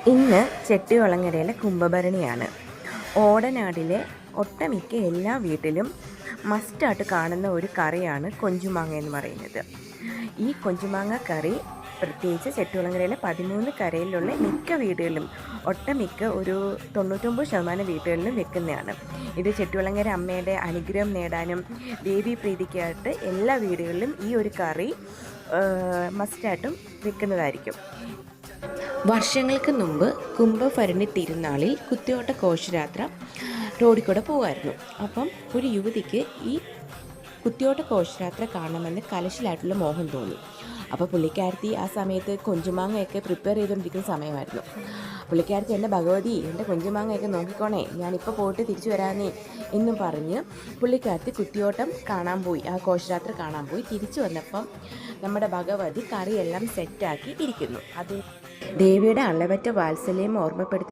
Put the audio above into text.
ഇന്ന് ചെട്ടികുളങ്ങരയിലെ കുംഭഭരണിയാണ്. ഓടനാടിലെ ഒട്ടുമിക്ക എല്ലാ വീട്ടിലും മസ്റ്റായിട്ട് കാണുന്ന ഒരു കറിയാണ് കൊഞ്ചുമാങ്ങ എന്ന് പറയുന്നത്. ഈ കൊഞ്ചുമാങ്ങ കറി പ്രത്യേകിച്ച് ചെട്ടികുളങ്ങരയിലെ 13 കരയിലുള്ള മിക്ക വീടുകളിലും ഒട്ടുമിക്ക ഒരു 99% വീടുകളിലും വെക്കുന്നതാണ്. ഇത് ചെട്ടികുളങ്ങര അമ്മയുടെ അനുഗ്രഹം നേടാനും ദേവീ പ്രീതിക്കായിട്ട് എല്ലാ വീടുകളിലും ഈ ഒരു കറി മസ്റ്റായിട്ടും വെക്കുന്നതായിരിക്കും. വർഷങ്ങൾക്ക് മുമ്പ് കുംഭഭരണി തിരുനാളിൽ കുത്തിയോട്ട ഘോഷയാത്ര റോഡിൽ കൂടെ പോകുമായിരുന്നു. അപ്പം ഒരു യുവതിക്ക് ഈ കുത്തിയോട്ട ഘോഷയാത്ര കാണണമെന്ന് കലശലായിട്ടുള്ള മോഹം തോന്നി. അപ്പോൾ പുള്ളിക്കാരത്തി ആ സമയത്ത് കൊഞ്ചുമാങ്ങയൊക്കെ പ്രിപ്പയർ ചെയ്തുകൊണ്ടിരിക്കുന്ന സമയമായിരുന്നു. പുള്ളിക്കാരത്തി എൻ്റെ ഭഗവതി, എൻ്റെ കൊഞ്ചുമാങ്ങയൊക്കെ നോക്കിക്കോണേ, ഞാനിപ്പോൾ പോയിട്ട് തിരിച്ചു വരാനേ എന്നും പറഞ്ഞ് പുള്ളിക്കാരത്തി കുത്തിയോട്ടം കാണാൻ പോയി, ആ ഘോഷയാത്ര കാണാൻ പോയി. തിരിച്ചു വന്നപ്പം നമ്മുടെ ഭഗവതി കറിയെല്ലാം സെറ്റാക്കി ഇരിക്കുന്നു. അത് ദേവിയുടെ അളവറ്റ വാത്സല്യം ഓർമ്മപ്പെടുത്തി